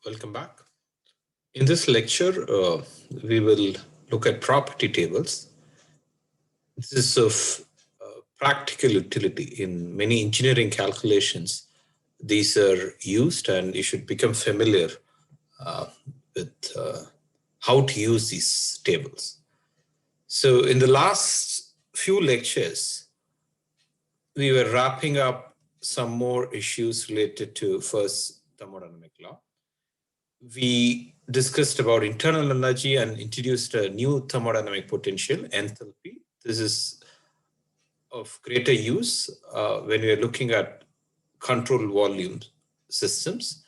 Welcome back. In this lecture, we will look at property tables. This is of practical utility in many engineering calculations. These are used, and you should become familiar with how to use these tables. So in the last few lectures, we were wrapping up some more issues related to first thermodynamic law. We discussed about internal energy and introduced a new thermodynamic potential, enthalpy. This is of greater use when we are looking at control volume systems.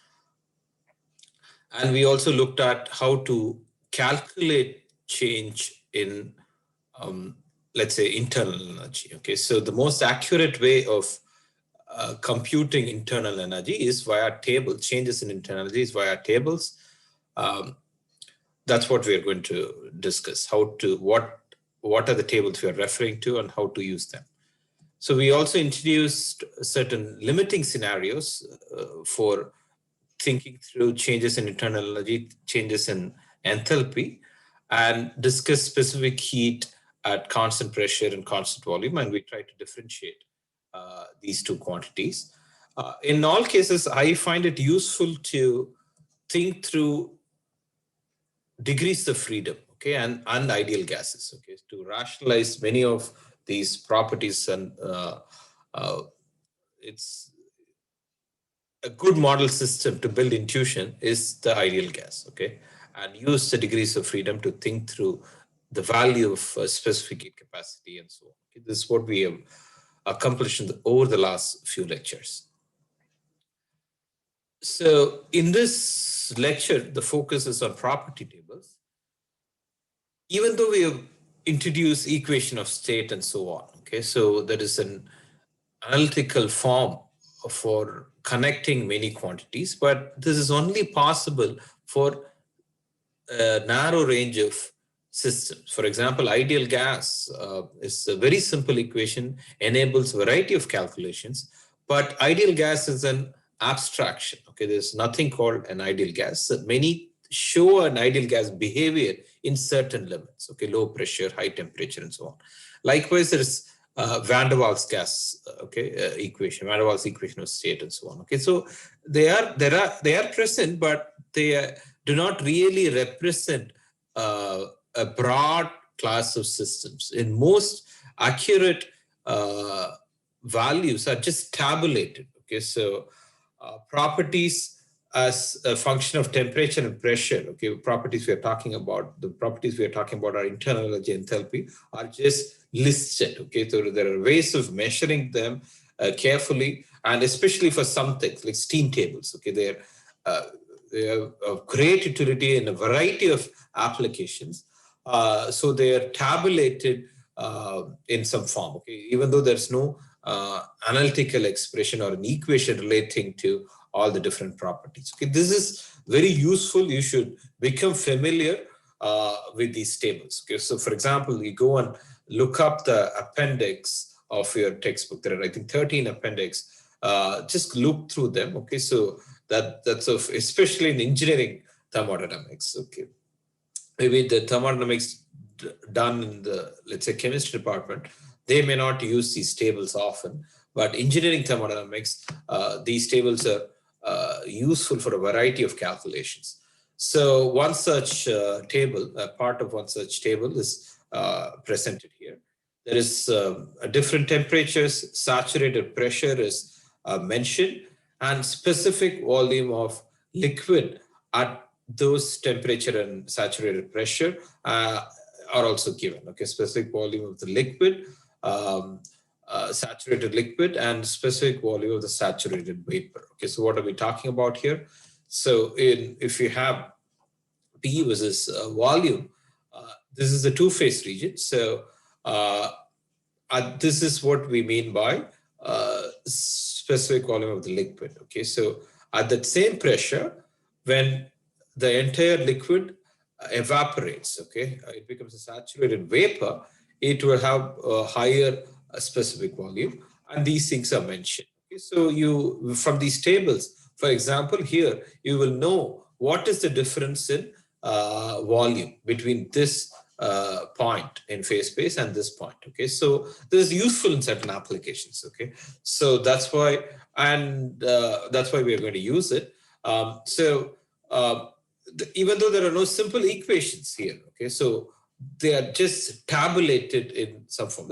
And we also looked at how to calculate change in, let's say, internal energy. Okay, so the most accurate way of computing internal energy is via tables. Changes in internal energy is via tables. That's what we're going to discuss. What are the tables we are referring to and how to use them. So we also introduced certain limiting scenarios for thinking through changes in internal energy, changes in enthalpy, and discuss specific heat at constant pressure and constant volume, and we try to differentiate these two quantities. In all cases, I find it useful to think through degrees of freedom, okay, and ideal gases, okay, to rationalize many of these properties, and it's a good model system to build intuition is the ideal gas, okay, and use the degrees of freedom to think through the value of specific heat capacity and so on. Okay, this is what we have accomplished over the last few lectures. So in this lecture, the focus is on property tables. Even though we have introduced equation of state and so on, okay, so there is an analytical form for connecting many quantities, but this is only possible for a narrow range of systems. For example, ideal gas is a very simple equation, enables a variety of calculations, but ideal gas is an abstraction. Okay, there's nothing called an ideal gas. So many show an ideal gas behavior in certain limits. Okay, low pressure, high temperature, and so on. Likewise, there is Van der Waals gas, equation, Van der Waals equation of state, and so on. Okay, so they are present, but they do not really represent a broad class of systems. In most accurate values are just tabulated. Okay, so properties as a function of temperature and pressure. Okay, properties we are talking about. The properties we are talking about are internal energy, enthalpy, are just listed. Okay, so there are ways of measuring them carefully, and especially for some things like steam tables. Okay, they have of great utility in a variety of applications. So they are tabulated in some form. Okay, even though there's no analytical expression or an equation relating to all the different properties. Okay, this is very useful. You should become familiar with these tables. Okay, so for example, you go and look up the appendix of your textbook. There are, I think, 13 appendix. Just look through them. Okay, so that's of, especially in engineering thermodynamics. Okay, maybe the thermodynamics done in the, let's say, chemistry department, they may not use these tables often, but engineering thermodynamics, these tables are useful for a variety of calculations. So one such table, a part of one such table is presented here. There is different temperatures, saturated pressure is mentioned, and specific volume of liquid at those temperature and saturated pressure are also given. Okay, specific volume of the liquid, saturated liquid, and specific volume of the saturated vapor. Okay, so what are we talking about here? So if you have P versus volume, this is a two-phase region. So this is what we mean by specific volume of the liquid. Okay, so at that same pressure, when the entire liquid evaporates, okay, it becomes a saturated vapor, it will have a higher specific volume, and these things are mentioned. Okay, so you, from these tables, for example, here you will know what is the difference in volume between this point in phase space and this point. Okay, so this is useful in certain applications. Okay, so that's why, and that's why we are going to use it. Even though there are no simple equations here, okay, so they are just tabulated in some form.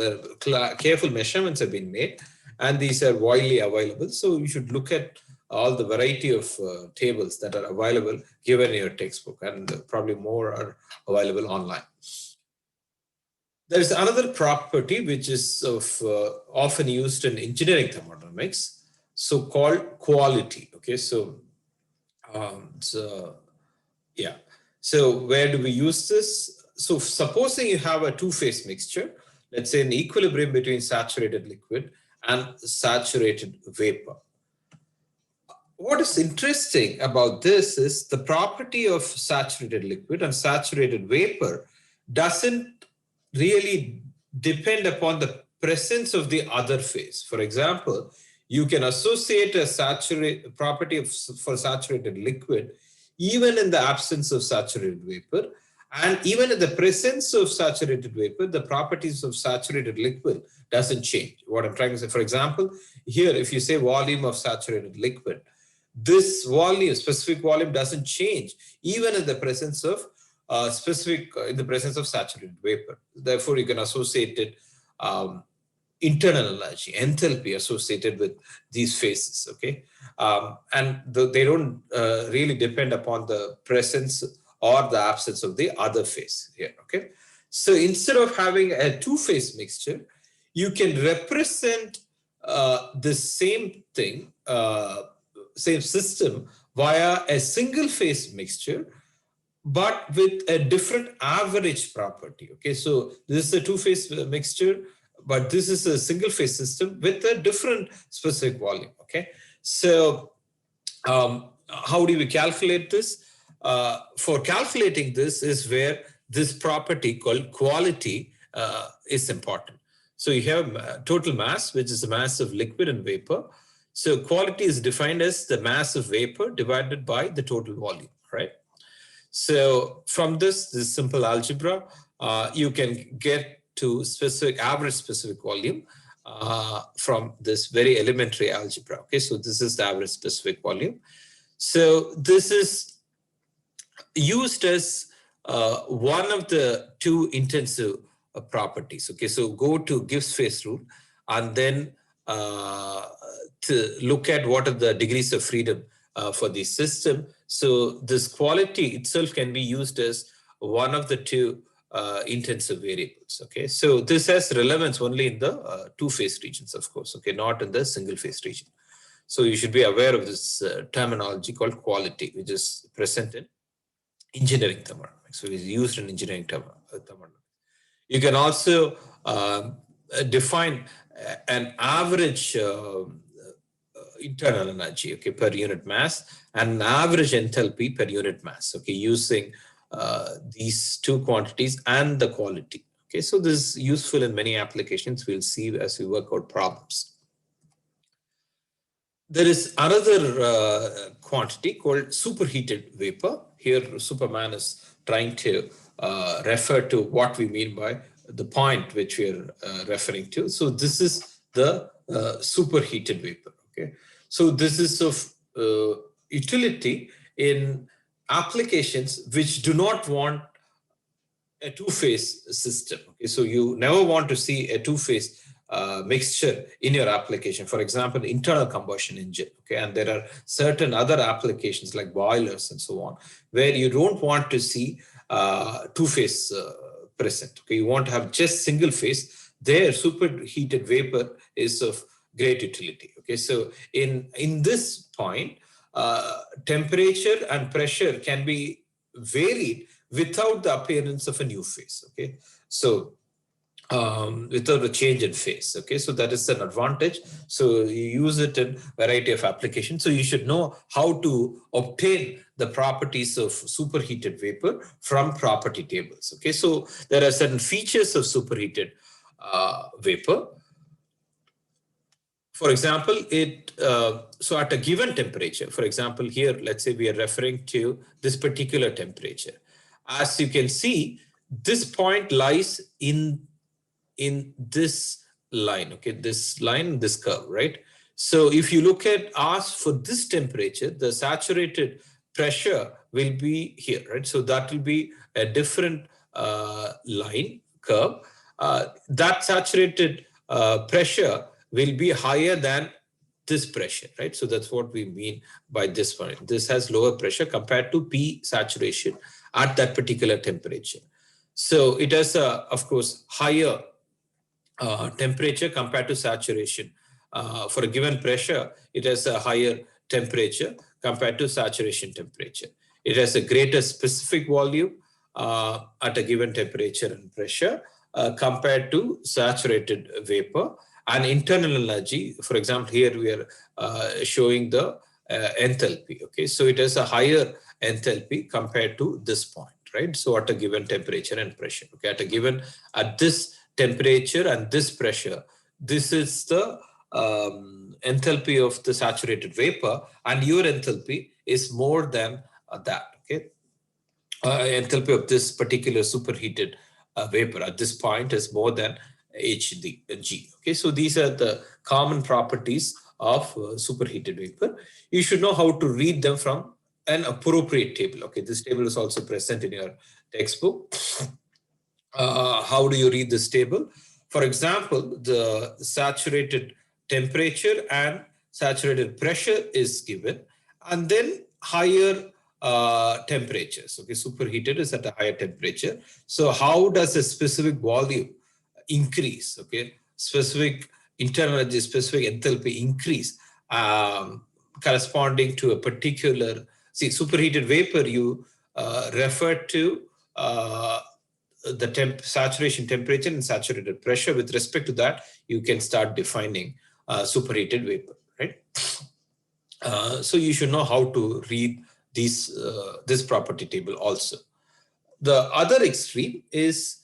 Careful measurements have been made, and these are widely available. So you should look at all the variety of tables that are available given in your textbook, and probably more are available online. There is another property which is often used in engineering thermodynamics, so called quality. Okay, yeah. So where do we use this? So supposing you have a two-phase mixture, let's say an equilibrium between saturated liquid and saturated vapor. What is interesting about this is the property of saturated liquid and saturated vapor doesn't really depend upon the presence of the other phase. For example, you can associate a property for saturated liquid even in the absence of saturated vapor, and even in the presence of saturated vapor, the properties of saturated liquid doesn't change. What I'm trying to say, for example, here, if you say volume of saturated liquid, this volume, specific volume, doesn't change even in the presence of in the presence of saturated vapor. Therefore, you can associate it internal energy, enthalpy associated with these phases. Okay, and they don't really depend upon the presence or the absence of the other phase here. Okay, so instead of having a two-phase mixture, you can represent the same thing, same system via a single-phase mixture, but with a different average property. Okay, so this is a two-phase mixture, but this is a single-phase system with a different specific volume. Okay, so how do we calculate this? For calculating this is where this property called quality is important. So you have total mass, which is the mass of liquid and vapor. So quality is defined as the mass of vapor divided by the total volume, right? So from this simple algebra, you can get to average specific volume from this very elementary algebra. Okay, so this is the average specific volume. So this is used as one of the two intensive properties. Okay, so go to Gibbs phase rule and then to look at what are the degrees of freedom for the system. So this quality itself can be used as one of the two intensive variables. Okay, so this has relevance only in the two-phase regions, of course. Okay, not in the single-phase region. So you should be aware of this terminology called quality, which is present in engineering thermodynamics. So it's used in engineering thermodynamics. You can also define an average internal energy, okay, per unit mass, and an average enthalpy per unit mass, okay, using these two quantities and the quality. Okay, so this is useful in many applications. We'll see as we work out problems. There is another quantity called superheated vapor. Here, Superman is trying to refer to what we mean by the point which we are referring to. So this is the superheated vapor. Okay, so this is of utility in applications which do not want a two-phase system. Okay, so you never want to see a two-phase mixture in your application. For example, internal combustion engine. Okay, and there are certain other applications like boilers and so on, where you don't want to see two-phase present. Okay, you want to have just single phase. There, superheated vapor is of great utility. Okay, so in this point, temperature and pressure can be varied without the appearance of a new phase. Okay, so without a change in phase. Okay, so that is an advantage. So you use it in variety of applications. So you should know how to obtain the properties of superheated vapor from property tables. Okay, so there are certain features of superheated vapor. For example, so at a given temperature, for example, here, let's say we are referring to this particular temperature. As you can see, this point lies in this line, okay, this line, this curve, right? So if you look at us for this temperature, the saturated pressure will be here, right? So that will be a different line curve. That saturated pressure will be higher than this pressure, right? So that's what we mean by this one. This has lower pressure compared to P saturation at that particular temperature. So it has, of course, higher temperature compared to saturation. For a given pressure, it has a higher temperature compared to saturation temperature. It has a greater specific volume at a given temperature and pressure compared to saturated vapor. And internal energy, for example, here we are showing the enthalpy. Okay, so it has a higher enthalpy compared to this point, right? So at a given temperature and pressure. Okay, at this temperature and this pressure, this is the enthalpy of the saturated vapor, and your enthalpy is more than that. Okay, enthalpy of this particular superheated vapor at this point is more than Hg. Okay, so these are the common properties of superheated vapor. You should know how to read them from an appropriate table. Okay, this table is also present in your textbook. How do you read this table? For example, the saturated temperature and saturated pressure is given, and then higher temperatures. Okay, superheated is at a higher temperature. So how does a specific volume increase? Okay, specific internal energy, specific enthalpy increase corresponding to a particular, see, superheated vapor, you refer to the saturation temperature and saturated pressure. With respect to that, you can start defining superheated vapor, right? So you should know how to read this property table also. The other extreme is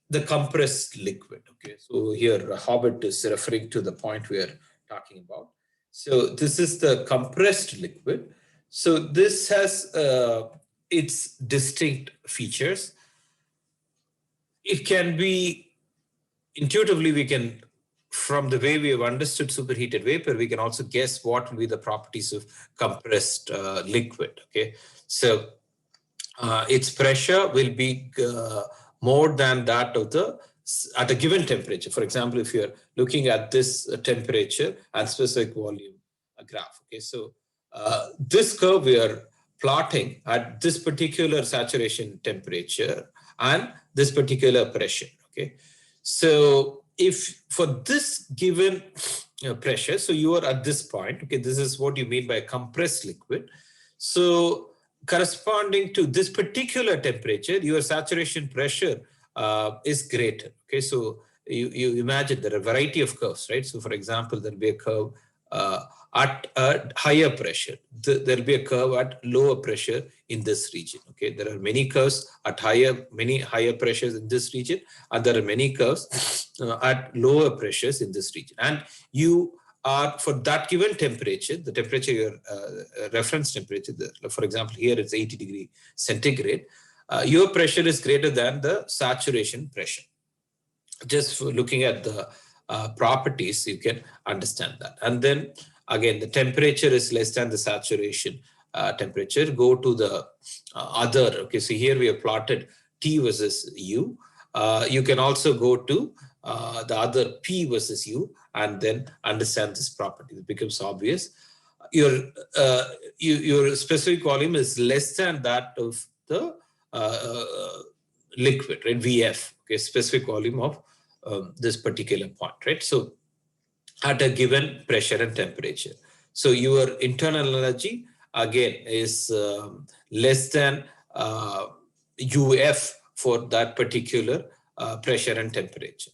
the compressed liquid. Okay, so here Hobbit is referring to the point we are talking about. So this is the compressed liquid. So this has its distinct features. It can be intuitively, we can, from the way we have understood superheated vapor, we can also guess what will be the properties of compressed liquid. Okay, so its pressure will be more than that of the at a given temperature. For example, if you're looking at this temperature and specific volume graph. Okay, so this curve we are plotting at this particular saturation temperature and this particular pressure. Okay, so if for this given pressure, so you are at this point. Okay, this is what you mean by compressed liquid. So corresponding to this particular temperature, your saturation pressure is greater. Okay, so you imagine there are a variety of curves, right? So for example, there'll be a curve at a higher pressure. There'll be a curve at lower pressure in this region. Okay, there are many curves at many higher pressures in this region, and there are many curves at lower pressures in this region. And you are, for that given temperature, the temperature, your reference temperature, for example, here it's 80 degrees centigrade, your pressure is greater than the saturation pressure. Just for looking at the properties, you can understand that. And then again, the temperature is less than the saturation temperature. Go to the other. Okay, so here we have plotted T versus U. You can also go to the other P versus U and then understand this property. It becomes obvious. Your specific volume is less than that of the liquid, right? VF, okay, specific volume of this particular point, right? So at a given pressure and temperature. So your internal energy again is less than UF for that particular pressure and temperature.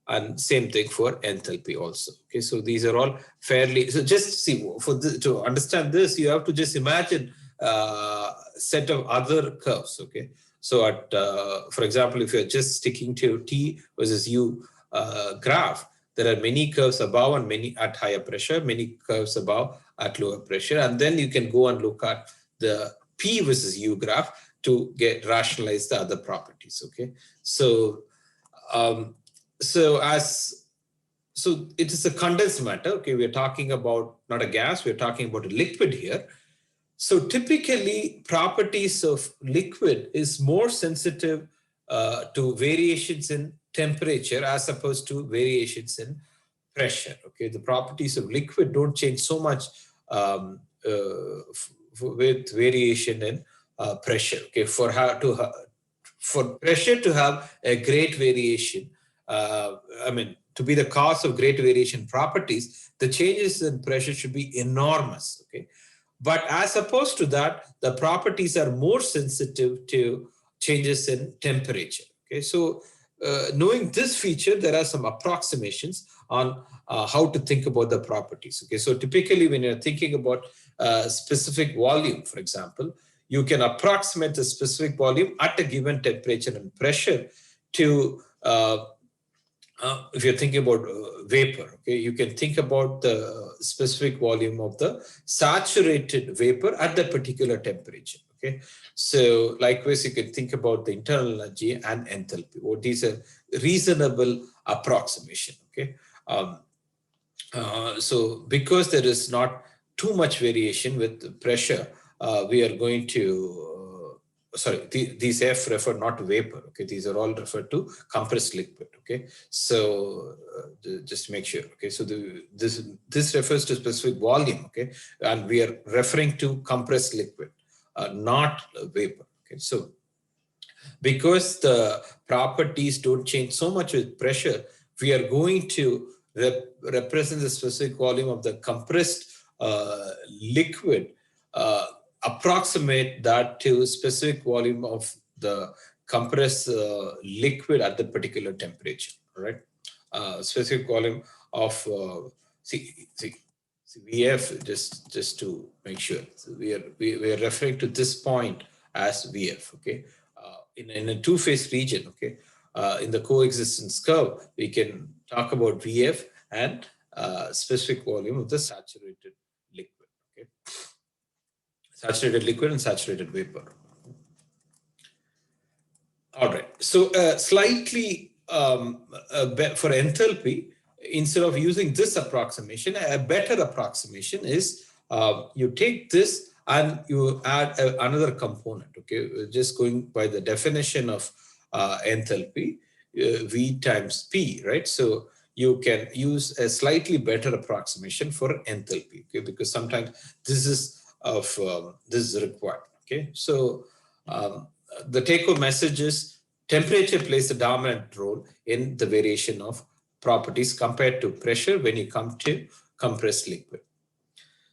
And same thing for enthalpy also. Okay, so these are all fairly, so just see, to understand this, you have to just imagine a set of other curves. Okay, so at for example, if you're just sticking to T versus U graph, there are many curves above and many at higher pressure, many curves above at lower pressure. And then you can go and look at the P versus U graph to get rationalize the other properties. Okay, so so it is a condensed matter. Okay, we're talking about not a gas, we're talking about a liquid here. So typically, properties of liquid is more sensitive to variations in temperature as opposed to variations in pressure. Okay, the properties of liquid don't change so much with variation in pressure. Okay, for pressure to have a great variation, I mean, to be the cause of great variation properties, the changes in pressure should be enormous. Okay, but as opposed to that, the properties are more sensitive to changes in temperature. Okay, so knowing this feature, there are some approximations on how to think about the properties. Okay, so typically when you're thinking about specific volume, for example, you can approximate the specific volume at a given temperature and pressure to if you're thinking about vapor, okay, you can think about the specific volume of the saturated vapor at that particular temperature. Okay, so likewise, you can think about the internal energy and enthalpy. Or these are reasonable approximation. Okay, so because there is not too much variation with pressure, we are going to these F refer not to vapor. Okay, these are all referred to compressed liquid. Okay, so just make sure. Okay, so this refers to specific volume. Okay, and we are referring to compressed liquid, not vapor. Okay, so because the properties don't change so much with pressure, we are going to represent the specific volume of the compressed liquid, approximate that to specific volume of the compressed liquid at the particular temperature. All right, specific volume of VF, just to make sure. So we are referring to this point as VF. Okay, in a two-phase region. Okay, in the coexistence curve, we can talk about VF and specific volume of the saturated liquid. Okay, saturated liquid and saturated vapor. All right. So slightly for enthalpy, instead of using this approximation, a better approximation is you take this and you add another component. Okay, just going by the definition of enthalpy, V times P, right? So you can use a slightly better approximation for enthalpy. Okay, because sometimes this is required. Okay, so the take-home message is temperature plays a dominant role in the variation of properties compared to pressure when you come to compressed liquid.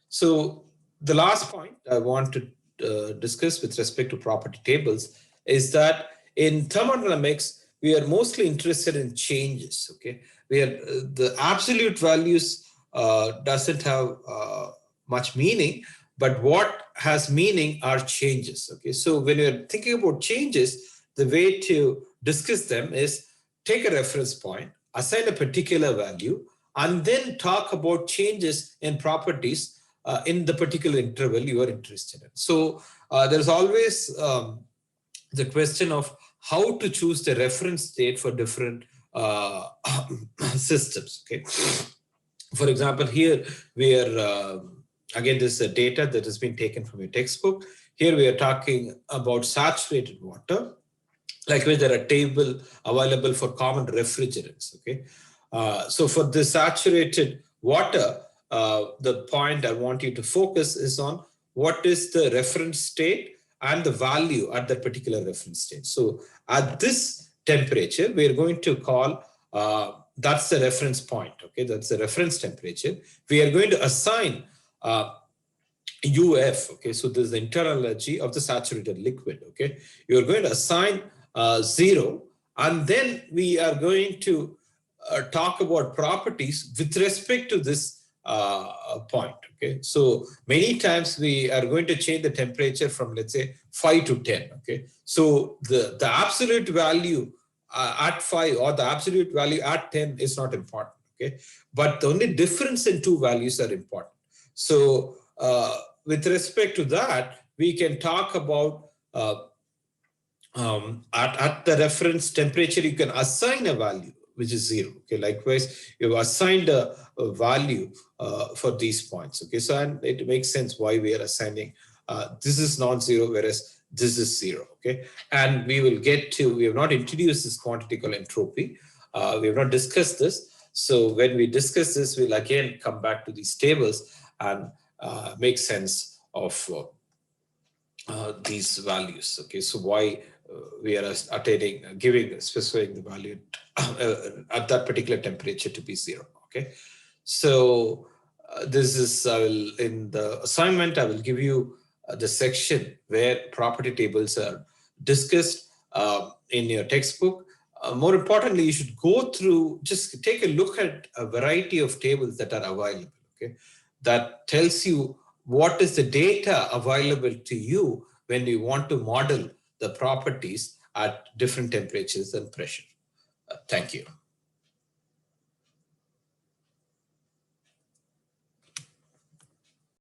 So the last point I want to discuss with respect to property tables is that in thermodynamics, we are mostly interested in changes. Okay, where the absolute values doesn't have much meaning, but what has meaning are changes. Okay, so when you're thinking about changes, the way to discuss them is take a reference point, assign a particular value, and then talk about changes in properties in the particular interval you are interested in. So there's always the question of how to choose the reference state for different systems. Okay, for example, here we are again, this is data that has been taken from your textbook. Here we are talking about saturated water. Likewise, there are tables available for common refrigerants. Okay, so for the saturated water, the point I want you to focus is on what is the reference state and the value at that particular reference state. So at this temperature, we are going to call that's the reference point. Okay, that's the reference temperature. We are going to assign UF. Okay, so this is the internal energy of the saturated liquid. Okay, you are going to assign 0, and then we are going to talk about properties with respect to this point. Okay, so many times we are going to change the temperature from, let's say, 5 to 10. Okay, so the absolute value at 5 or the absolute value at 10 is not important. okay? But the only difference in two values are important. So with respect to that, we can talk about at the reference temperature, you can assign a value which is 0. Okay, likewise, you've assigned a value for these points. Okay, so and it makes sense why we are assigning this is non-zero, whereas this is 0. Okay, and we will get to, we have not introduced this quantity called entropy. We have not discussed this. So when we discuss this, we'll again come back to these tables and make sense of these values. Okay, so why we are attaining, specifying the value at that particular temperature to be 0. Okay, so this is, in the assignment, I will give you the section where property tables are discussed in your textbook. More importantly, you should go through, just take a look at a variety of tables that are available. Okay, that tells you what is the data available to you when you want to model the properties at different temperatures and pressure. Thank you.